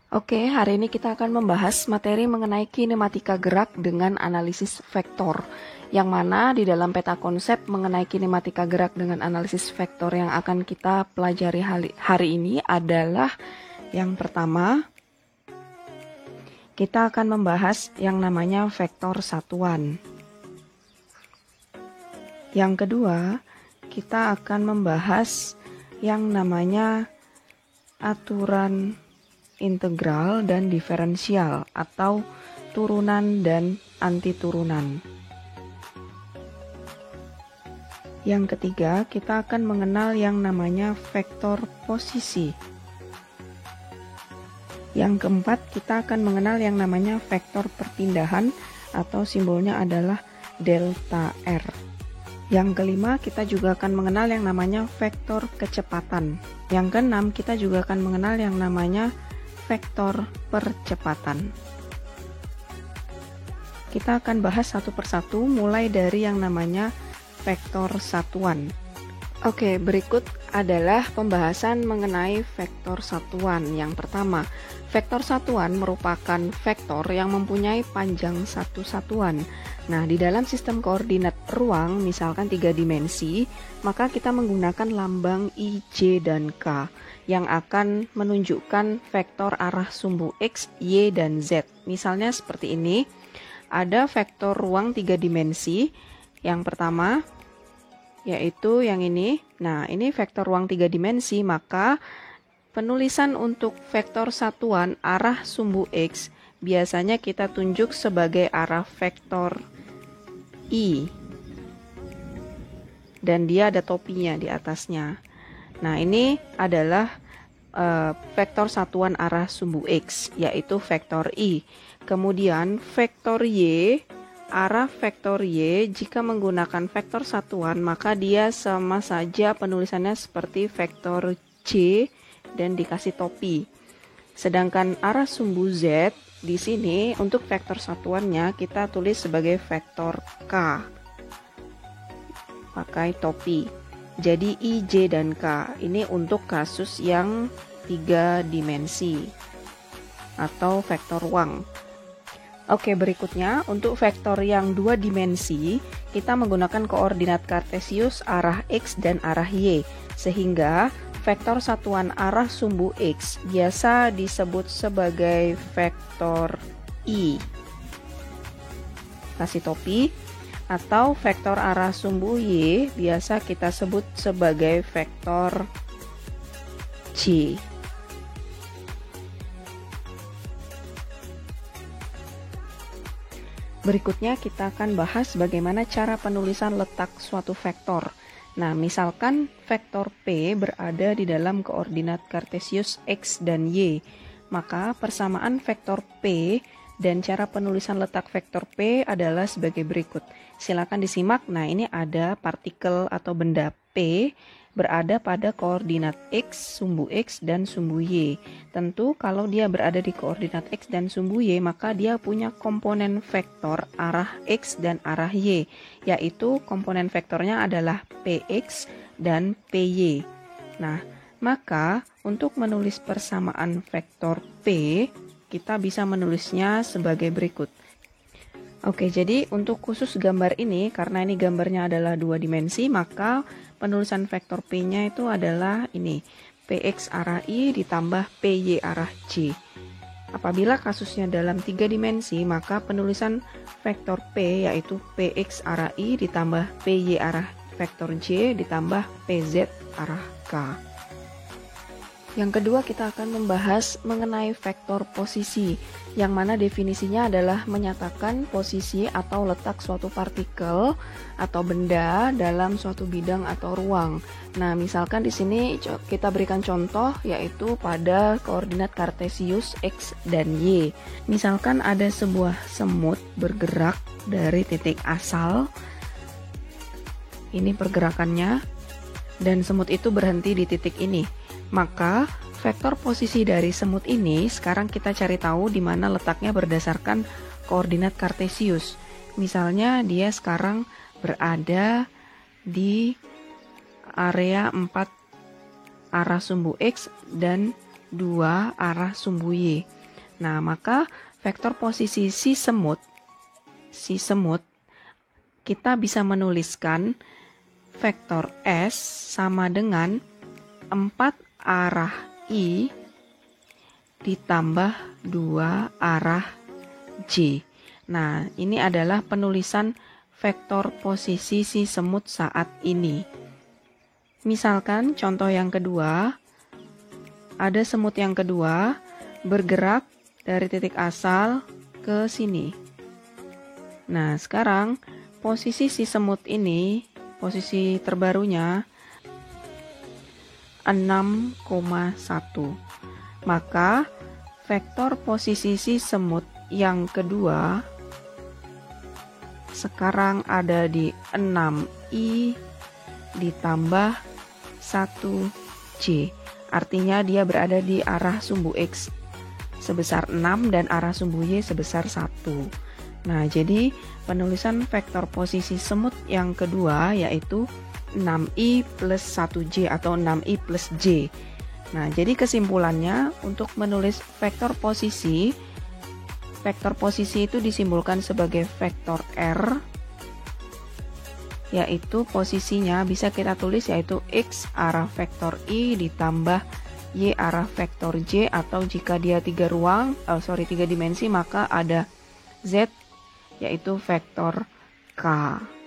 Oke, hari ini kita akan membahas materi mengenai kinematika gerak dengan analisis vektor. Yang mana di dalam peta konsep mengenai kinematika gerak dengan analisis vektor yang akan kita pelajari hari ini adalah yang pertama, kita akan membahas yang namanya vektor satuan. Yang kedua, kita akan membahas yang namanya aturan integral dan diferensial atau turunan dan antiturunan. Yang ketiga, kita akan mengenal yang namanya vektor posisi. Yang keempat, kita akan mengenal yang namanya vektor perpindahan atau simbolnya adalah delta R. Yang kelima, kita juga akan mengenal yang namanya vektor kecepatan. Yang keenam, kita juga akan mengenal yang namanya vektor percepatan. Kita akan bahas satu persatu mulai dari yang namanya vektor satuan. Oke, berikut adalah pembahasan mengenai vektor satuan. Yang pertama, vektor satuan merupakan vektor yang mempunyai panjang satu satuan. Nah, di dalam sistem koordinat ruang, misalkan 3 dimensi, maka kita menggunakan lambang I, J, dan K yang akan menunjukkan vektor arah sumbu X, Y, dan Z. Misalnya seperti ini, ada vektor ruang 3 dimensi. Yang pertama, yaitu yang ini. Nah, ini vektor ruang 3 dimensi, maka penulisan untuk vektor satuan arah sumbu X biasanya kita tunjuk sebagai arah vektor I. Dan dia ada topinya di atasnya. Nah, ini adalah vektor satuan arah sumbu X, yaitu vektor I. Kemudian vektor Y, arah vektor Y jika menggunakan vektor satuan, maka dia sama saja penulisannya seperti vektor C dan dikasih topi. Sedangkan arah sumbu Z di sini untuk vektor satuannya kita tulis sebagai vektor K, pakai topi. Jadi I, J, dan K ini untuk kasus yang 3 dimensi atau vektor ruang. Oke, berikutnya untuk vektor yang 2 dimensi kita menggunakan koordinat kartesius arah X dan arah Y, sehingga vektor satuan arah sumbu X biasa disebut sebagai vektor I, kasih topi, atau vektor arah sumbu Y biasa kita sebut sebagai vektor C. Berikutnya kita akan bahas bagaimana cara penulisan letak suatu vektor. Nah, misalkan vektor P berada di dalam koordinat kartesius X dan Y, maka persamaan vektor P dan cara penulisan letak vektor P adalah sebagai berikut. Silakan disimak. Nah, ini ada partikel atau benda P berada pada koordinat X, sumbu X, dan sumbu Y. Tentu kalau dia berada di koordinat X dan sumbu Y, maka dia punya komponen vektor arah X dan arah Y, yaitu komponen vektornya adalah Px dan Py. Nah, maka untuk menulis persamaan vektor P, kita bisa menulisnya sebagai berikut. Oke, jadi untuk khusus gambar ini, karena ini gambarnya adalah 2 dimensi, maka penulisan vektor P-nya itu adalah ini, Px arah I ditambah Py arah J. Apabila kasusnya dalam 3 dimensi, maka penulisan vektor P yaitu Px arah I ditambah Py arah vektor J ditambah Pz arah K. Yang kedua, kita akan membahas mengenai vektor posisi, yang mana definisinya adalah menyatakan posisi atau letak suatu partikel atau benda dalam suatu bidang atau ruang. Nah, misalkan di sini kita berikan contoh yaitu pada koordinat kartesius X dan Y. Misalkan ada sebuah semut bergerak dari titik asal. Ini pergerakannya, dan semut itu berhenti di titik ini. Maka vektor posisi dari semut ini sekarang kita cari tahu di mana letaknya berdasarkan koordinat kartesius. Misalnya dia sekarang berada di area 4 arah sumbu X dan 2 arah sumbu Y. Nah, maka vektor posisi si semut kita bisa menuliskan vektor S sama dengan 4 arah I ditambah 2 arah J. Nah, ini adalah penulisan vektor posisi si semut saat ini. Misalkan contoh yang kedua, ada semut yang kedua bergerak dari titik asal ke sini. Nah, sekarang posisi si semut ini, posisi terbarunya 6,1. Maka vektor posisi si semut yang kedua sekarang ada di 6i ditambah 1j. Artinya dia berada di arah sumbu X sebesar 6 dan arah sumbu Y sebesar 1. Nah, jadi penulisan vektor posisi semut yang kedua yaitu 6i plus 1j atau 6i plus j. Nah, jadi kesimpulannya untuk menulis vektor posisi itu disimbolkan sebagai vektor R, yaitu posisinya bisa kita tulis yaitu X arah vektor I ditambah Y arah vektor J, atau jika dia 3 dimensi maka ada Z yaitu vektor K.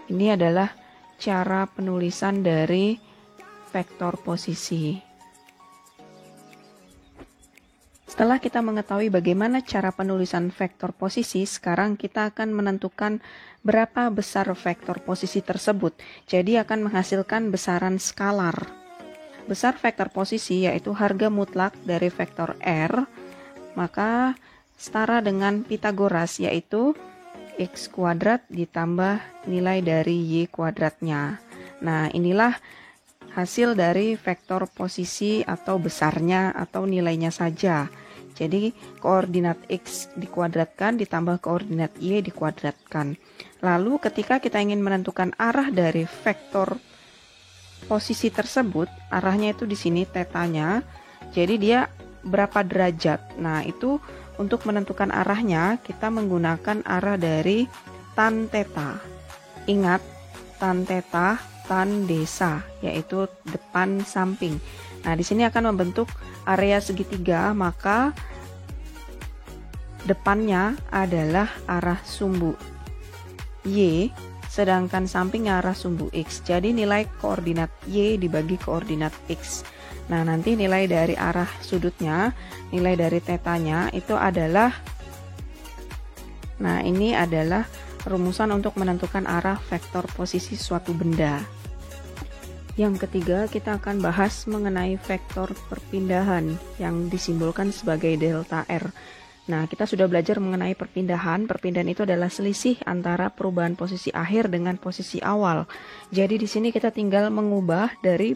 Ini adalah cara penulisan dari vektor posisi. Setelah kita mengetahui bagaimana cara penulisan vektor posisi, sekarang kita akan menentukan berapa besar vektor posisi tersebut. Jadi akan menghasilkan besaran skalar. Besar vektor posisi yaitu harga mutlak dari vektor R, maka setara dengan Pitagoras yaitu X kuadrat ditambah nilai dari Y kuadratnya. Nah, inilah hasil dari vektor posisi atau besarnya atau nilainya saja. Jadi koordinat X dikuadratkan ditambah koordinat Y dikuadratkan. Lalu ketika kita ingin menentukan arah dari vektor posisi tersebut, arahnya itu di sini tetanya. Jadi dia berapa derajat. Nah, itu untuk menentukan arahnya kita menggunakan arah dari tan theta. Ingat, tan theta tan desa, yaitu depan samping. Nah, di sini akan membentuk area segitiga, maka depannya adalah arah sumbu Y, sedangkan sampingnya arah sumbu X. Jadi nilai koordinat Y dibagi koordinat X. Nah, nanti nilai dari arah sudutnya, nilai dari tetanya itu adalah, nah ini adalah rumusan untuk menentukan arah vektor posisi suatu benda. Yang ketiga, kita akan bahas mengenai vektor perpindahan yang disimbolkan sebagai delta R. Nah, kita sudah belajar mengenai perpindahan. Perpindahan itu adalah selisih antara perubahan posisi akhir dengan posisi awal. Jadi di sini kita tinggal mengubah dari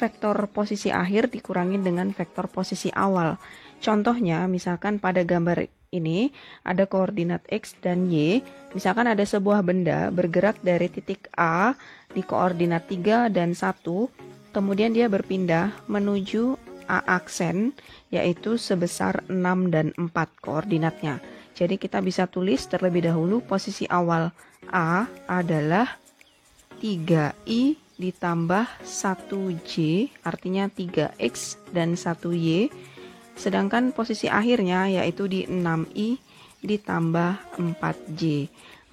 vektor posisi akhir dikurangi dengan vektor posisi awal. Contohnya, misalkan pada gambar ini ada koordinat X dan Y. Misalkan ada sebuah benda bergerak dari titik A di koordinat 3 dan 1, kemudian dia berpindah menuju A aksen, yaitu sebesar 6 dan 4 koordinatnya. Jadi kita bisa tulis terlebih dahulu posisi awal A adalah 3i ditambah 1j, artinya 3x dan 1y, sedangkan posisi akhirnya yaitu di 6i ditambah 4j.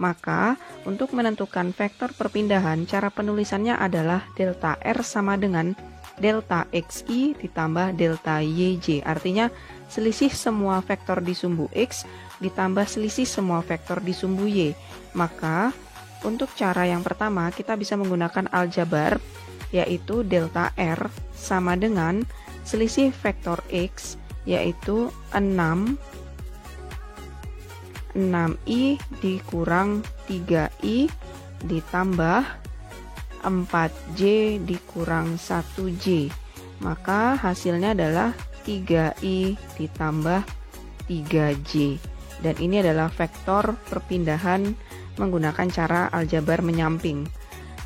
Maka untuk menentukan vektor perpindahan, cara penulisannya adalah delta R sama dengan delta xi ditambah delta yj, artinya selisih semua vektor di sumbu x ditambah selisih semua vektor di sumbu y. Maka untuk cara yang pertama kita bisa menggunakan aljabar, yaitu delta R sama dengan selisih vektor X, yaitu 6i dikurang 3i ditambah 4j dikurang 1j. Maka hasilnya adalah 3i ditambah 3j. Dan ini adalah vektor perpindahan menggunakan cara aljabar menyamping.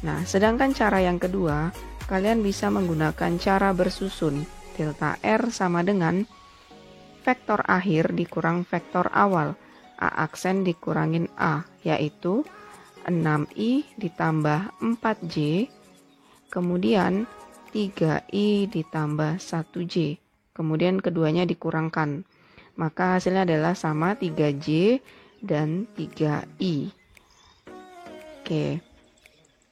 Nah, sedangkan cara yang kedua, kalian bisa menggunakan cara bersusun. Delta R sama dengan vektor akhir dikurang vektor awal, A aksen dikurangin A, yaitu 6i ditambah 4j, kemudian 3i ditambah 1j, kemudian keduanya dikurangkan. Maka hasilnya adalah sama 3j dan 3i.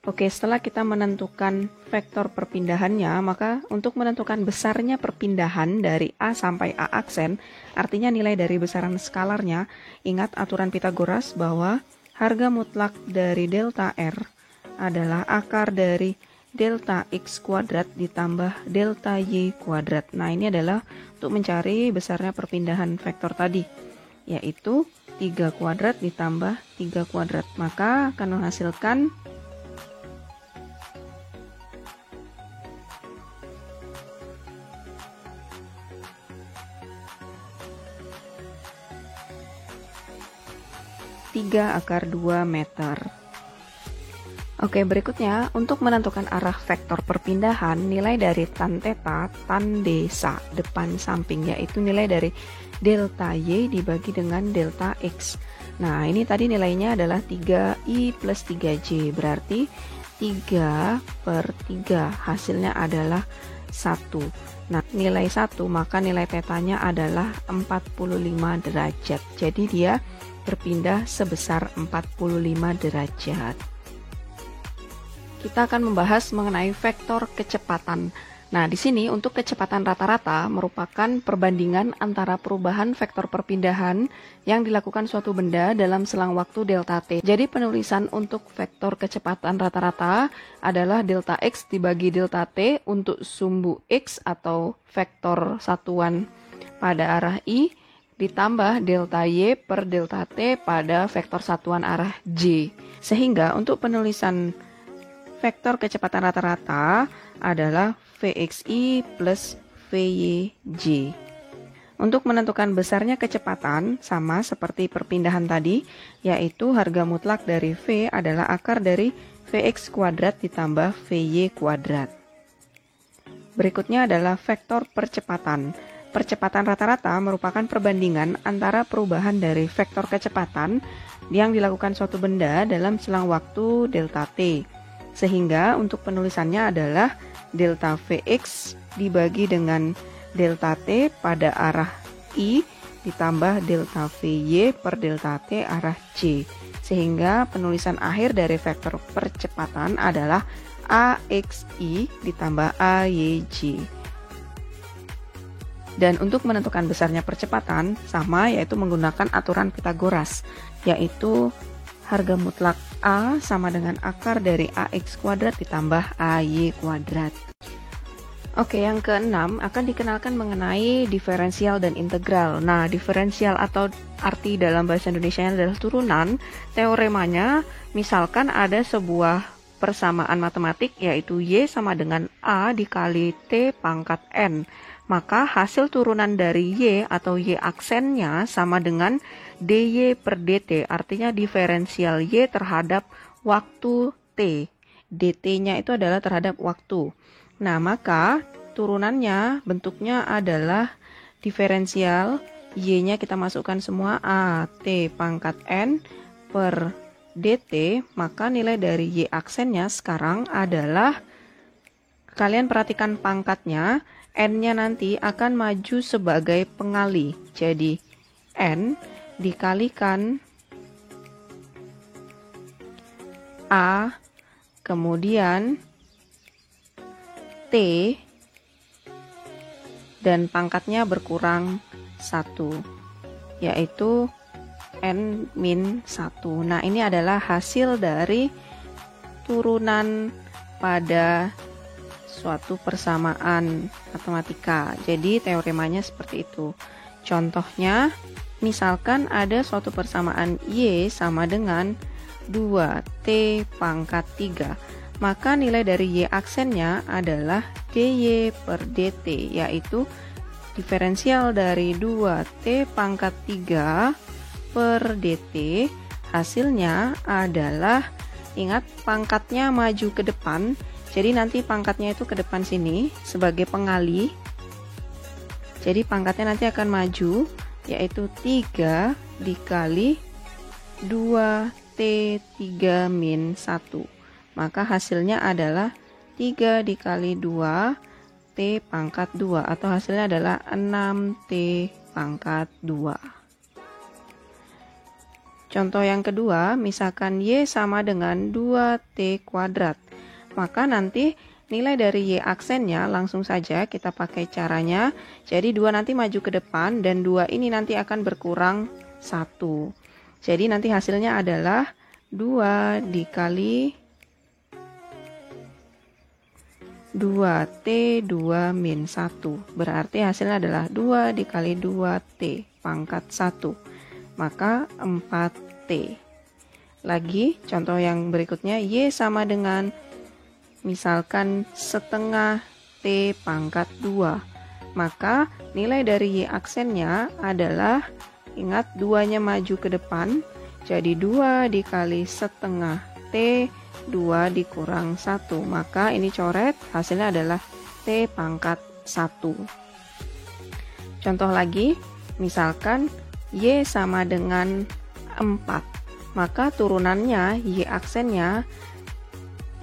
Oke, setelah kita menentukan vektor perpindahannya, maka untuk menentukan besarnya perpindahan dari A sampai A aksen, artinya nilai dari besaran skalarnya, ingat aturan Pitagoras bahwa harga mutlak dari delta R adalah akar dari delta X kuadrat ditambah delta Y kuadrat. Nah, ini adalah untuk mencari besarnya perpindahan vektor tadi, yaitu 3 kuadrat ditambah 3 kuadrat. Maka akan menghasilkan 3 akar 2 meter. Oke, berikutnya untuk menentukan arah vektor perpindahan, nilai dari tan theta, tan desa, depan samping, yaitu nilai dari delta Y dibagi dengan delta X. Nah, ini tadi nilainya adalah 3i plus 3j, berarti 3 per 3, hasilnya adalah 1. Nah, nilai 1, maka nilai tetanya adalah 45 derajat. Jadi dia berpindah sebesar 45 derajat. Kita akan membahas mengenai vektor kecepatan. Nah, di sini untuk kecepatan rata-rata merupakan perbandingan antara perubahan vektor perpindahan yang dilakukan suatu benda dalam selang waktu delta t. Jadi penulisan untuk vektor kecepatan rata-rata adalah delta x dibagi delta t untuk sumbu x atau vektor satuan pada arah i, ditambah delta y per delta t pada vektor satuan arah j. Sehingga untuk penulisan vektor kecepatan rata-rata adalah Vxi plus Vyj. Untuk menentukan besarnya kecepatan sama seperti perpindahan tadi, yaitu harga mutlak dari V adalah akar dari Vx kuadrat ditambah Vy kuadrat. Berikutnya adalah vektor percepatan. Percepatan rata-rata merupakan perbandingan antara perubahan dari vektor kecepatan yang dilakukan suatu benda dalam selang waktu delta t. Sehingga untuk penulisannya adalah delta Vx dibagi dengan delta t pada arah i ditambah delta Vy per delta t arah j. Sehingga penulisan akhir dari vektor percepatan adalah Axi ditambah Ayj. Dan untuk menentukan besarnya percepatan sama, yaitu menggunakan aturan Pitagoras, yaitu harga mutlak A sama dengan akar dari AX kuadrat ditambah AY kuadrat. Oke, yang keenam akan dikenalkan mengenai diferensial dan integral. Nah, diferensial atau arti dalam bahasa Indonesia adalah turunan. Teoremanya, misalkan ada sebuah persamaan matematik yaitu Y sama dengan A dikali T pangkat N. Maka hasil turunan dari Y atau Y aksennya sama dengan dy per dt, artinya diferensial Y terhadap waktu T. dt-nya itu adalah terhadap waktu. Nah, maka turunannya bentuknya adalah diferensial Y-nya kita masukkan semua A, T pangkat N per dt, maka nilai dari Y aksennya sekarang adalah, kalian perhatikan pangkatnya, N-nya nanti akan maju sebagai pengali. Jadi, N dikalikan A, kemudian T, dan pangkatnya berkurang 1, yaitu N-1. Nah, ini adalah hasil dari turunan pada suatu persamaan matematika. Jadi teoremanya seperti itu. Contohnya, misalkan ada suatu persamaan Y sama dengan 2T pangkat 3. Maka nilai dari Y aksennya adalah dy per dt, yaitu diferensial dari 2T pangkat 3 per dt. Hasilnya adalah, ingat pangkatnya maju ke depan, jadi nanti pangkatnya itu ke depan sini sebagai pengali. Jadi pangkatnya nanti akan maju, yaitu 3 dikali 2T3 min 1. Maka hasilnya adalah 3 dikali 2 T pangkat 2, atau hasilnya adalah 6T pangkat 2. Contoh yang kedua, misalkan Y sama dengan 2T kuadrat. Maka nanti nilai dari Y aksennya langsung saja kita pakai caranya. Jadi 2 nanti maju ke depan dan 2 ini nanti akan berkurang 1. Jadi nanti hasilnya adalah 2 dikali 2T 2 min 1. Berarti hasilnya adalah 2 dikali 2T pangkat 1. Maka 4T. Lagi contoh yang berikutnya, Y sama dengan misalkan setengah T pangkat 2. Maka nilai dari Y aksennya adalah, ingat 2-nya maju ke depan, jadi 2 dikali setengah T 2 dikurang 1. Maka ini coret, hasilnya adalah T pangkat 1. Contoh lagi, misalkan Y sama dengan 4. Maka turunannya Y aksennya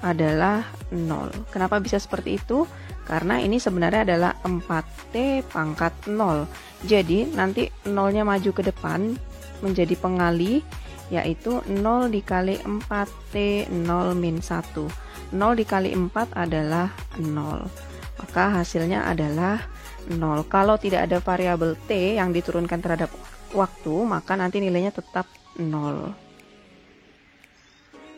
adalah 0. Kenapa bisa seperti itu? Karena ini sebenarnya adalah 4T pangkat 0. Jadi nanti 0-nya maju ke depan menjadi pengali, yaitu 0 dikali 4T 0 min 1. 0 dikali 4 adalah 0. Maka hasilnya adalah 0. Kalau tidak ada variabel T yang diturunkan terhadap waktu, maka nanti nilainya tetap 0.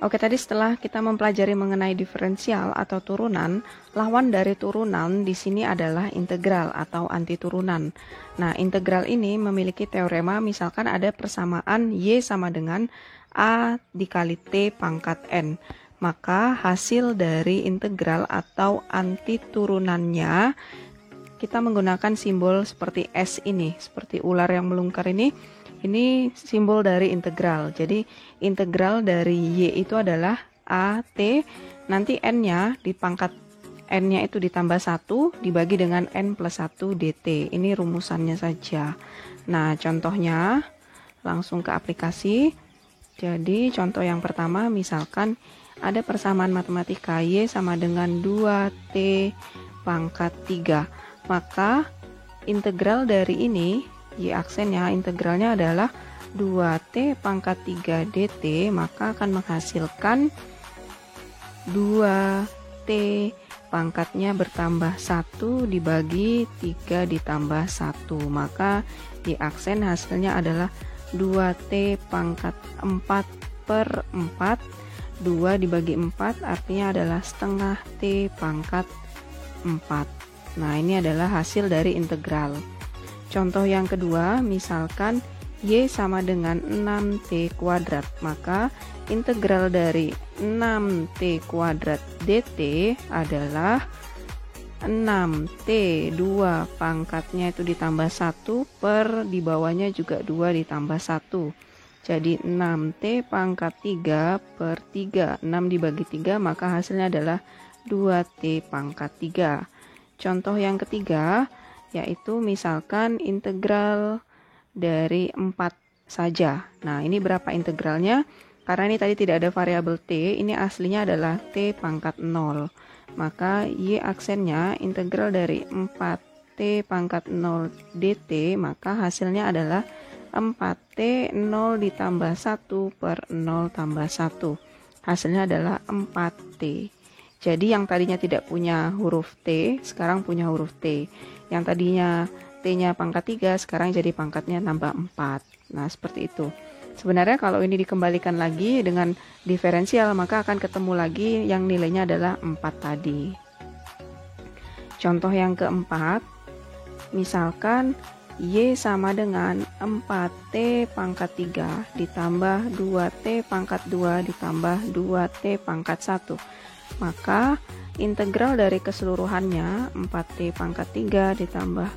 Oke, tadi setelah kita mempelajari mengenai diferensial atau turunan, lawan dari turunan di sini adalah integral atau anti turunan. Nah, integral ini memiliki teorema, misalkan ada persamaan Y sama dengan A dikali T pangkat N. Maka hasil dari integral atau anti turunannya, kita menggunakan simbol seperti S ini, seperti ular yang melungker ini. Ini simbol dari integral. Jadi integral dari Y itu adalah AT, nanti N-nya di pangkat N-nya itu ditambah 1 dibagi dengan N plus 1 DT. Ini rumusannya saja. Nah, contohnya langsung ke aplikasi. Jadi contoh yang pertama, misalkan ada persamaan matematika Y sama dengan 2T pangkat 3. Maka integral dari ini, Y aksennya, integralnya adalah 2T pangkat 3 DT, maka akan menghasilkan 2T pangkatnya bertambah 1 dibagi 3 ditambah 1. Maka Y aksen hasilnya adalah 2T pangkat 4 per 4. 2 dibagi 4 artinya adalah setengah T pangkat 4. Nah, ini adalah hasil dari integral. Contoh yang kedua, misalkan Y sama dengan 6T kuadrat, maka integral dari 6T kuadrat DT adalah 6T 2 pangkatnya itu ditambah 1 per di bawahnya juga 2 ditambah 1. Jadi 6T pangkat 3 per 3. 6 dibagi 3 maka hasilnya adalah 2T pangkat 3. Contoh yang ketiga, yaitu misalkan integral dari 4 saja. Nah, ini berapa integralnya? Karena ini tadi tidak ada variabel T, ini aslinya adalah T pangkat 0. Maka Y aksennya integral dari 4T pangkat 0 DT, maka hasilnya adalah 4T 0 ditambah 1 per 0 tambah 1. Hasilnya adalah 4T. Jadi yang tadinya tidak punya huruf T, sekarang punya huruf T. Yang tadinya T-nya pangkat 3, sekarang jadi pangkatnya nambah 4. Nah, seperti itu. Sebenarnya kalau ini dikembalikan lagi dengan diferensial, maka akan ketemu lagi yang nilainya adalah 4 tadi. Contoh yang keempat, misalkan Y sama dengan 4T pangkat 3 ditambah 2T pangkat 2 ditambah 2T pangkat 1. Maka integral dari keseluruhannya 4T pangkat 3 ditambah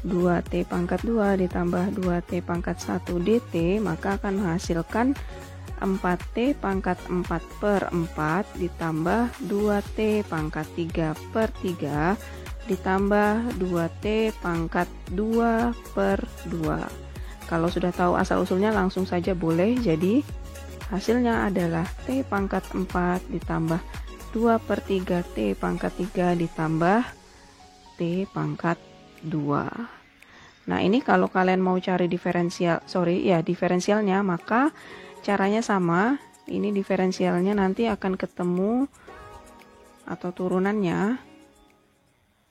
2T pangkat 2 ditambah 2T pangkat 1 DT, maka akan menghasilkan 4T pangkat 4 per 4 ditambah 2T pangkat 3 per 3, ditambah 2T pangkat 2 per 2. Kalau sudah tahu asal-usulnya langsung saja boleh, jadi hasilnya adalah T pangkat 4 ditambah 2 per 3 T pangkat 3 ditambah T pangkat 2. Nah, ini kalau kalian mau cari diferensialnya, maka caranya sama. Ini diferensialnya nanti akan ketemu atau turunannya.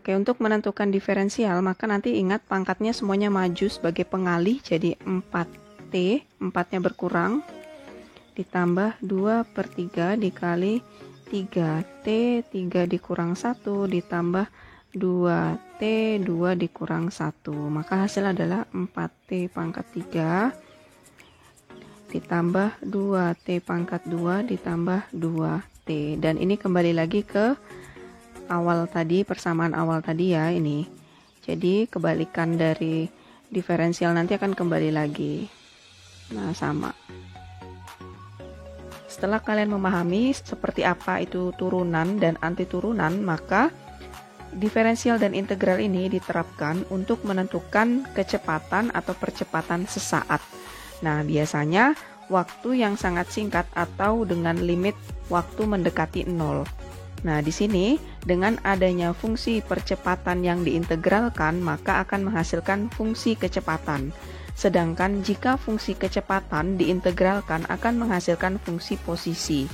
Oke, untuk menentukan diferensial, maka nanti ingat pangkatnya semuanya maju sebagai pengalih, jadi 4T, 4-nya berkurang, ditambah 2 per 3 dikali 3T, 3 dikurang 1, ditambah 2T, 2 dikurang 1. Maka hasil adalah 4T pangkat 3, ditambah 2T pangkat 2, ditambah 2T. Dan ini kembali lagi ke awal tadi, persamaan awal tadi ya ini. Jadi kebalikan dari diferensial nanti akan kembali lagi. Nah, sama. Setelah kalian memahami seperti apa itu turunan dan anti turunan, maka diferensial dan integral ini diterapkan untuk menentukan kecepatan atau percepatan sesaat. Nah, biasanya waktu yang sangat singkat atau dengan limit waktu mendekati 0. Nah, di sini dengan adanya fungsi percepatan yang diintegralkan, maka akan menghasilkan fungsi kecepatan. Sedangkan jika fungsi kecepatan diintegralkan akan menghasilkan fungsi posisi.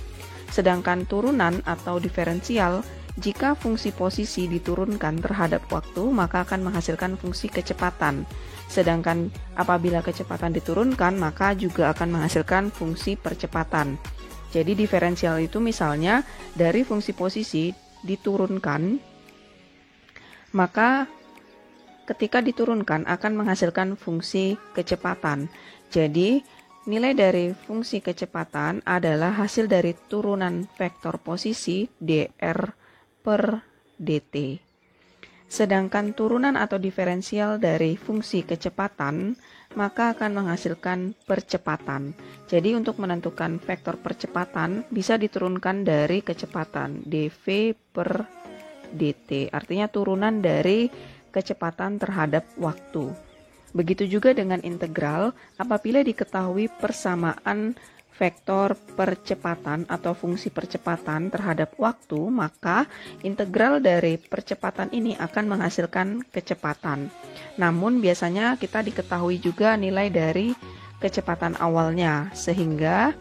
Sedangkan turunan atau diferensial, jika fungsi posisi diturunkan terhadap waktu, maka akan menghasilkan fungsi kecepatan. Sedangkan apabila kecepatan diturunkan, maka juga akan menghasilkan fungsi percepatan. Jadi diferensial itu misalnya dari fungsi posisi diturunkan, maka ketika diturunkan akan menghasilkan fungsi kecepatan. Jadi nilai dari fungsi kecepatan adalah hasil dari turunan vektor posisi dr per dt. Sedangkan turunan atau diferensial dari fungsi kecepatan maka akan menghasilkan percepatan. Jadi untuk menentukan vektor percepatan bisa diturunkan dari kecepatan dv per dt, artinya turunan dari kecepatan terhadap waktu. Begitu juga dengan integral, apabila diketahui persamaan vektor percepatan atau fungsi percepatan terhadap waktu, maka integral dari percepatan ini akan menghasilkan kecepatan. Namun biasanya kita diketahui juga nilai dari kecepatan awalnya, sehingga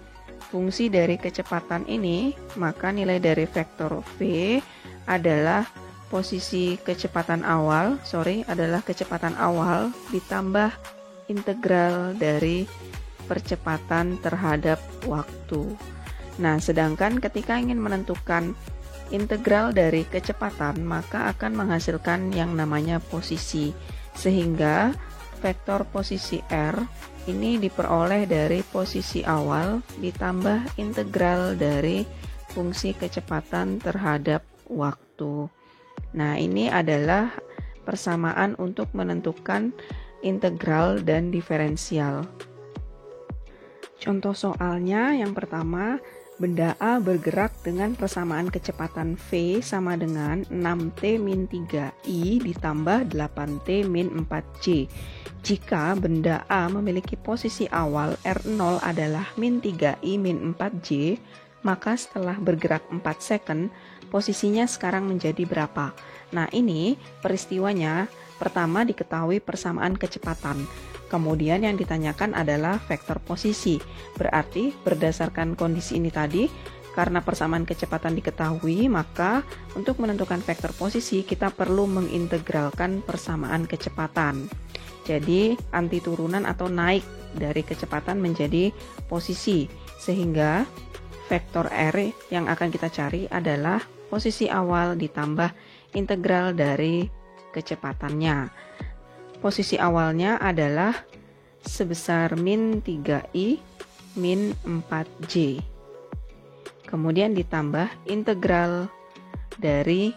fungsi dari kecepatan ini, maka nilai dari vektor V adalah posisi kecepatan awal, adalah kecepatan awal ditambah integral dari percepatan terhadap waktu. Nah, sedangkan ketika ingin menentukan integral dari kecepatan, maka akan menghasilkan yang namanya posisi. Sehingga vektor posisi R ini diperoleh dari posisi awal ditambah integral dari fungsi kecepatan terhadap waktu. Nah, ini adalah persamaan untuk menentukan integral dan diferensial. Contoh soalnya yang pertama, benda A bergerak dengan persamaan kecepatan V sama dengan 6T min 3I ditambah 8T min 4J. Jika benda A memiliki posisi awal R0 adalah min 3I min 4J, maka setelah bergerak 4 second, posisinya sekarang menjadi berapa? Nah, ini peristiwanya pertama diketahui persamaan kecepatan. Kemudian yang ditanyakan adalah vektor posisi. Berarti berdasarkan kondisi ini tadi, karena persamaan kecepatan diketahui, maka untuk menentukan vektor posisi kita perlu mengintegralkan persamaan kecepatan. Jadi anti turunan atau naik dari kecepatan menjadi posisi, sehingga vektor R yang akan kita cari adalah posisi awal ditambah integral dari kecepatannya. Posisi awalnya adalah sebesar min 3i min 4j. Kemudian ditambah integral dari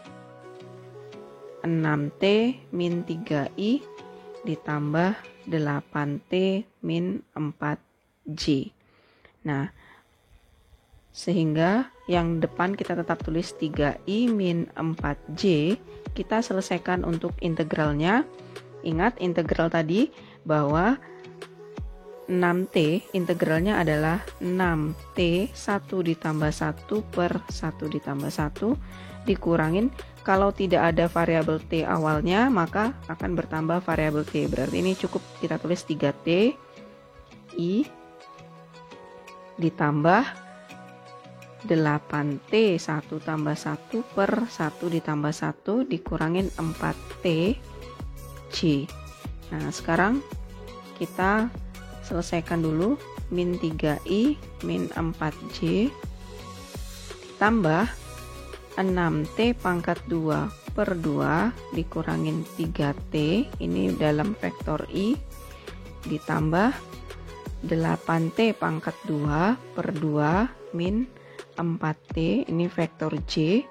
6t min 3i ditambah 8t min 4j. Nah, sehingga yang depan kita tetap tulis 3i min 4j. Kita selesaikan untuk integralnya. Ingat integral tadi bahwa 6t integralnya adalah 6t 1 ditambah 1 per 1 ditambah 1 dikurangin, kalau tidak ada variabel t awalnya maka akan bertambah variabel t, berarti ini cukup kita tulis 3t i ditambah 8t 1 tambah 1 per 1 ditambah 1 dikurangin 4t j. Nah sekarang kita selesaikan dulu, min 3i min 4j ditambah 6t pangkat 2 per 2 dikurangin 3t, ini dalam vektor i, ditambah 8t pangkat 2 per 2 min 4t, ini vektor j,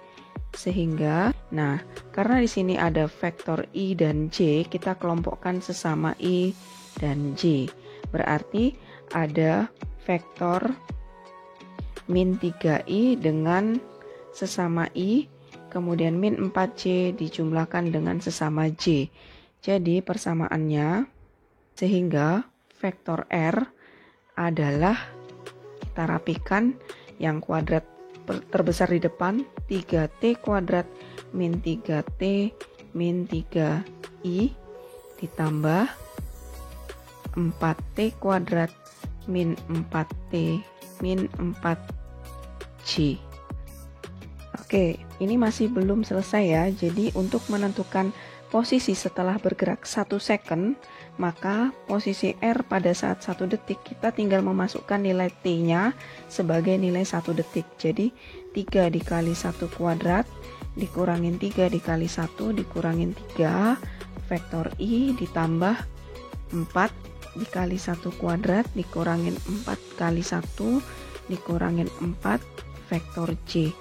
sehingga nah karena di sini ada vektor i dan j, kita kelompokkan sesama i dan j, berarti ada vektor min 3i dengan sesama i, kemudian min 4j dijumlahkan dengan sesama j. Jadi persamaannya, sehingga vektor r adalah, kita rapikan, yang kuadrat terbesar di depan 3t kuadrat min 3t min 3i ditambah 4t kuadrat min 4t min 4j. Oke, ini masih belum selesai ya. Jadi untuk menentukan posisi setelah bergerak 1 second, maka posisi R pada saat 1 detik kita tinggal memasukkan nilai T-nya sebagai nilai 1 detik. Jadi 3 dikali 1 kuadrat dikurangin 3 dikali 1 dikurangin 3 vektor I ditambah 4 dikali 1 kuadrat dikurangin 4 kali 1 dikurangin 4 vektor J.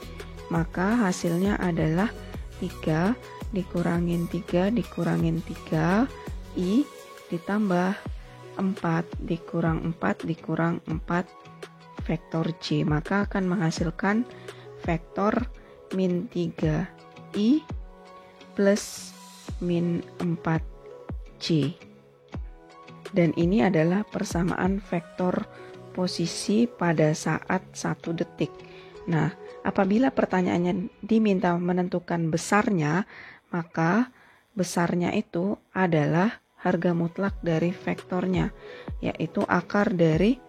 Maka hasilnya adalah 3 dikurangin 3 dikurangin 3 I ditambah 4 dikurang 4 dikurang 4 vektor J. Maka akan menghasilkan vektor min 3 I plus min 4 J. Dan ini adalah persamaan vektor posisi pada saat 1 detik. Nah, apabila pertanyaannya diminta menentukan besarnya, maka besarnya itu adalah harga mutlak dari vektornya, yaitu akar dari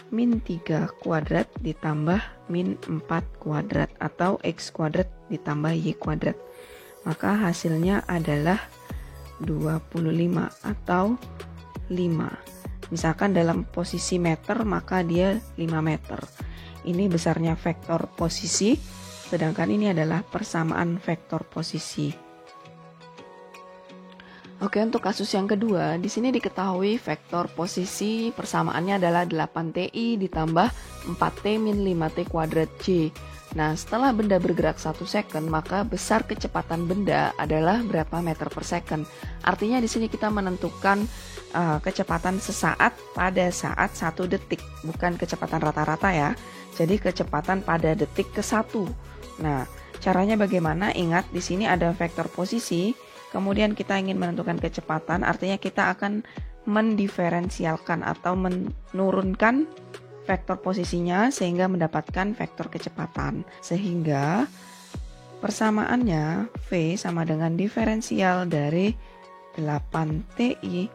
min 3 kuadrat ditambah min 4 kuadrat atau x kuadrat ditambah y kuadrat. Maka hasilnya adalah 25 atau 5. Misalkan dalam posisi meter maka dia 5 meter. Ini besarnya vektor posisi, sedangkan ini adalah persamaan vektor posisi. Oke, untuk kasus yang kedua, di sini diketahui vektor posisi persamaannya adalah 8ti ditambah 4t min 5t kuadrat j. Nah, setelah benda bergerak 1 second, maka besar kecepatan benda adalah berapa meter per second. Artinya di sini kita menentukan kecepatan sesaat pada saat 1 detik, bukan kecepatan rata-rata ya. Jadi kecepatan pada detik ke-1. Nah, caranya bagaimana? Ingat di sini ada vektor posisi, kemudian kita ingin menentukan kecepatan, artinya kita akan mendiferensialkan atau menurunkan vektor posisinya sehingga mendapatkan vektor kecepatan. Sehingga persamaannya V sama dengan diferensial dari 8ti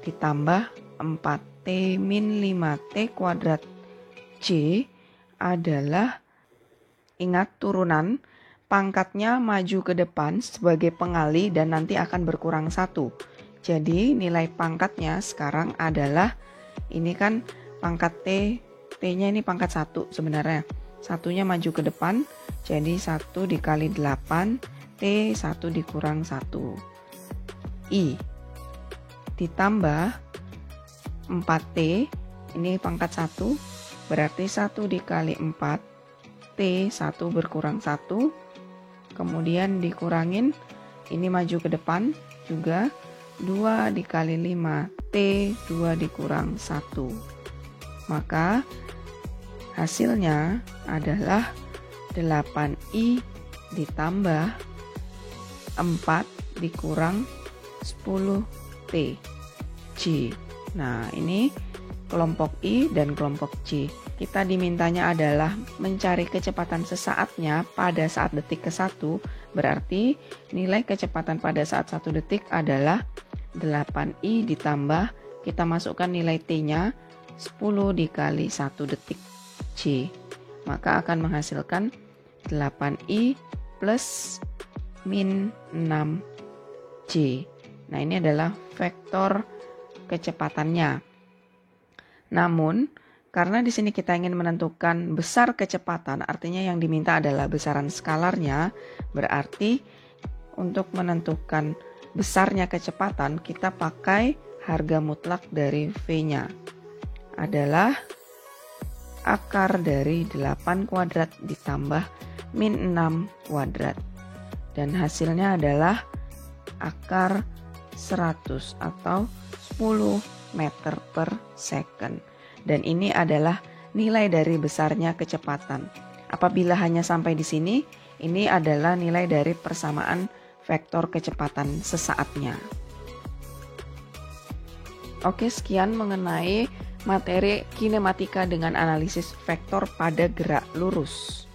ditambah 4t min 5t kuadrat J adalah, ingat turunan, pangkatnya maju ke depan sebagai pengali dan nanti akan berkurang 1. Jadi nilai pangkatnya sekarang adalah, ini kan pangkat T, T-nya ini pangkat 1 sebenarnya. Satunya maju ke depan, jadi 1 dikali 8, T 1 dikurang 1. I ditambah 4T, ini pangkat 1, berarti 1 dikali 4, T 1 berkurang 1, kemudian dikurangin, ini maju ke depan juga, 2 dikali 5, T 2 dikurang 1. Maka hasilnya adalah 8I ditambah 4 dikurang 10T C. Nah, ini kelompok I dan kelompok C. Kita dimintanya adalah mencari kecepatan sesaatnya pada saat detik ke-1, berarti nilai kecepatan pada saat 1 detik adalah 8I ditambah, kita masukkan nilai T-nya 10 dikali 1 detik C. Maka akan menghasilkan 8I plus min 6C. Nah, ini adalah vektor kecepatannya. Namun, karena di sini kita ingin menentukan besar kecepatan, artinya yang diminta adalah besaran skalarnya, berarti untuk menentukan besarnya kecepatan, kita pakai harga mutlak dari V-nya. Adalah akar dari 8 kuadrat ditambah min 6 kuadrat. Dan hasilnya adalah akar 100 atau 10 meter per second. Dan ini adalah nilai dari besarnya kecepatan. Apabila hanya sampai di sini, ini adalah nilai dari persamaan vektor kecepatan sesaatnya. Oke, sekian mengenai materi kinematika dengan analisis vektor pada gerak lurus.